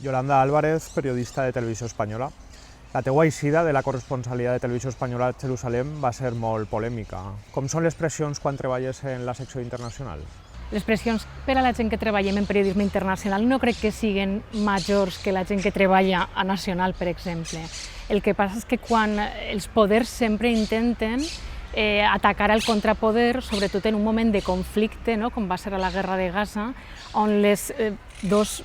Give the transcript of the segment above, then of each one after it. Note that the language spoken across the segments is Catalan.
Yolanda Álvarez, periodista de Televisió Espanyola. La teua eixida de la corresponsalitat de Televisió Espanyola a Jerusalem va ser molt polèmica. Com són les pressions quan treballes en la secció internacional? Les pressions per a la gent que treballem en periodisme internacional no crec que siguin majors que la gent que treballa a nacional, per exemple. El que passa és que quan els poders sempre intenten atacar el contrapoder, sobretot en un moment de conflicte, no? Com va ser a la guerra de Gaza, on les dos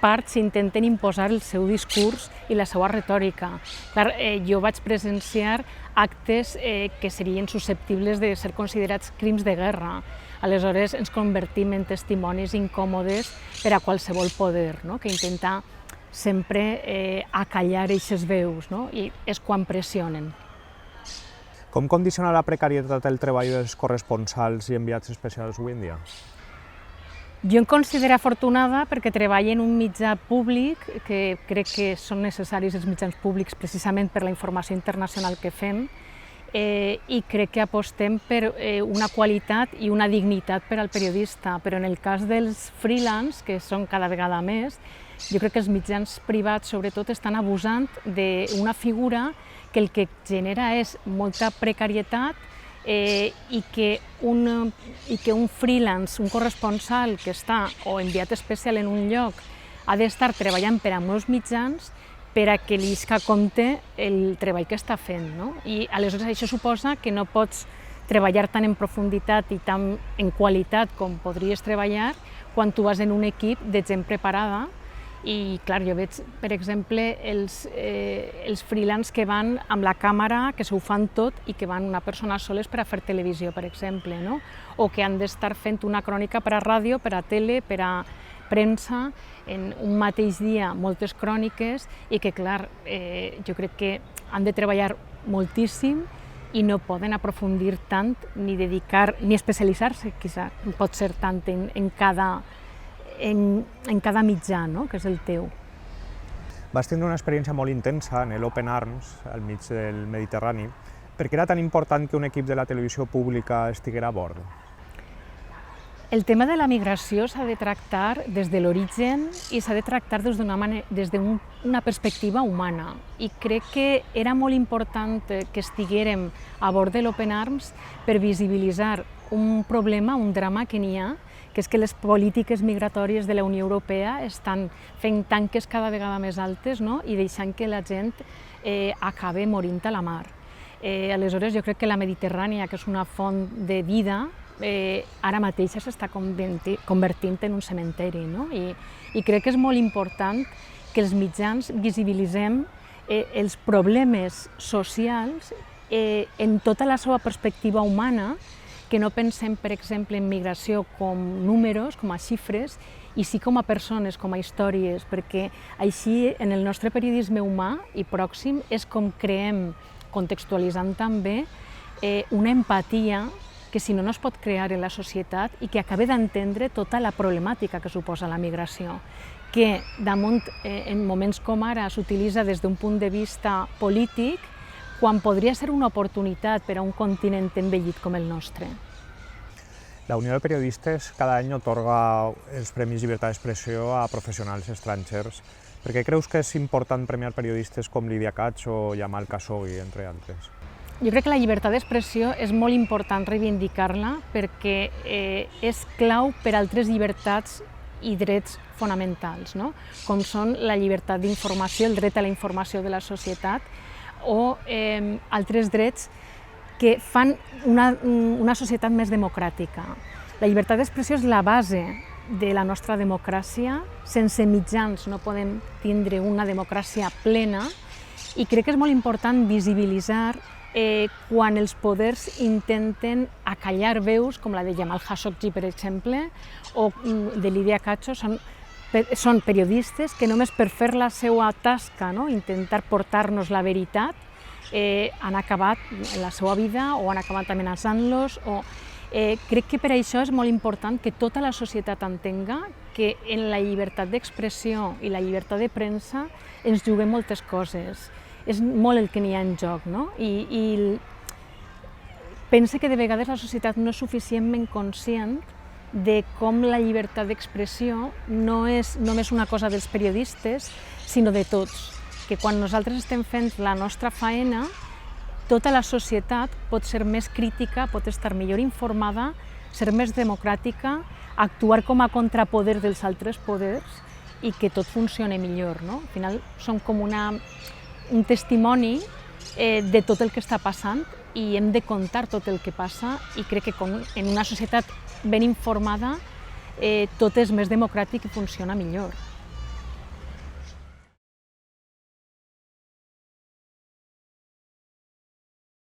parts intenten imposar el seu discurs i la seva retòrica. Clar, jo vaig presenciar actes que serien susceptibles de ser considerats crims de guerra. Aleshores ens convertim en testimonis incòmodes per a qualsevol poder, no? Que intenta sempre acallar aquestes veus, no? I és quan pressionen. Com condiciona la precarietat el treball dels corresponsals i enviats especials avui en dia? Jo em considero afortunada perquè treballo en un mitjà públic, que crec que són necessaris els mitjans públics precisament per la informació internacional que fem, i crec que apostem per una qualitat i una dignitat per al periodista, però en el cas dels freelance, que són cada vegada més, jo crec que els mitjans privats sobretot estan abusant d'una figura que el que genera és molta precarietat i que un freelance, un corresponsal que està o enviat especial en un lloc ha d'estar treballant per a molts mitjans per a que li isca a compte el treball que està fent, no? I aleshores això suposa que no pots treballar tan en profunditat i tan en qualitat com podries treballar quan tu vas en un equip de gent preparada. I clar, jo veig, per exemple, els freelance que van amb la càmera, que s'ho fan tot i que van una persona soles per a fer televisió, per exemple, no? O que han d'estar fent una crònica per a ràdio, per a tele, per a premsa, en un mateix dia moltes cròniques i que, clar, jo crec que han de treballar moltíssim i no poden aprofundir tant ni dedicar, ni especialitzar-se, quizá, pot ser tant en cada mitjà, no? Que és el teu. Vas tindre una experiència molt intensa en l'Open Arms, al mig del Mediterrani. Per què era tan important que un equip de la televisió pública estiguera a bord? El tema de la migració s'ha de tractar des de l'origen i s'ha de tractar des d'una perspectiva humana. I crec que era molt important que estiguérem a bord de l'Open Arms per visibilitzar un problema, un drama que n'hi ha, que és que les polítiques migratòries de la Unió Europea estan fent tanques cada vegada més altes, no? I deixant que la gent acabi morint a la mar. Aleshores, jo crec que la Mediterrània, que és una font de vida, ara mateix s'està convertint en un cementeri, no? I crec que és molt important que els mitjans visibilitzem els problemes socials en tota la seva perspectiva humana, que no pensem, per exemple, en migració com números, com a xifres, i sí com a persones, com a històries, perquè així en el nostre periodisme humà i pròxim és com creem, contextualitzant també, una empatia que si no, no es pot crear en la societat i que acabe d'entendre tota la problemàtica que suposa la migració, que damunt en moments com ara s'utilitza des d'un punt de vista polític, quan podria ser una oportunitat per a un continent envellit com el nostre. La Unió de Periodistes cada any otorga els Premis Llibertat d'Expressió a professionals estrangers. Per què creus que és important premiar periodistes com Lídia Catx o Jamal Khashoggi, entre altres? Jo crec que la llibertat d'expressió és molt important reivindicar-la perquè és clau per a altres llibertats i drets fonamentals, no? Com són la llibertat d'informació, el dret a la informació de la societat, o altres drets que fan una societat més democràtica. La llibertat d'expressió és la base de la nostra democràcia. Sense mitjans no podem tindre una democràcia plena i crec que és molt important visibilitzar quan els poders intenten acallar veus, com la de Jamal Khashoggi, per exemple, o de Lídia Catx, són periodistes que només per fer la seva tasca, no? Intentar portar-nos la veritat, han acabat la seva vida o han acabat amenaçant-los. Crec que per això és molt important que tota la societat entenga que en la llibertat d'expressió i la llibertat de premsa ens juguem moltes coses. És molt el que n'hi ha en joc, no? I pense que de vegades la societat no és suficientment conscient de com la llibertat d'expressió no és només una cosa dels periodistes, sinó de tots. Que quan nosaltres estem fent la nostra faena, tota la societat pot ser més crítica, pot estar millor informada, ser més democràtica, actuar com a contrapoder dels altres poders i que tot funcioni millor. No? Al final som com un testimoni de tot el que està passant i hem de contar tot el que passa i crec que en una societat ben informada tot és més democràtic i funciona millor.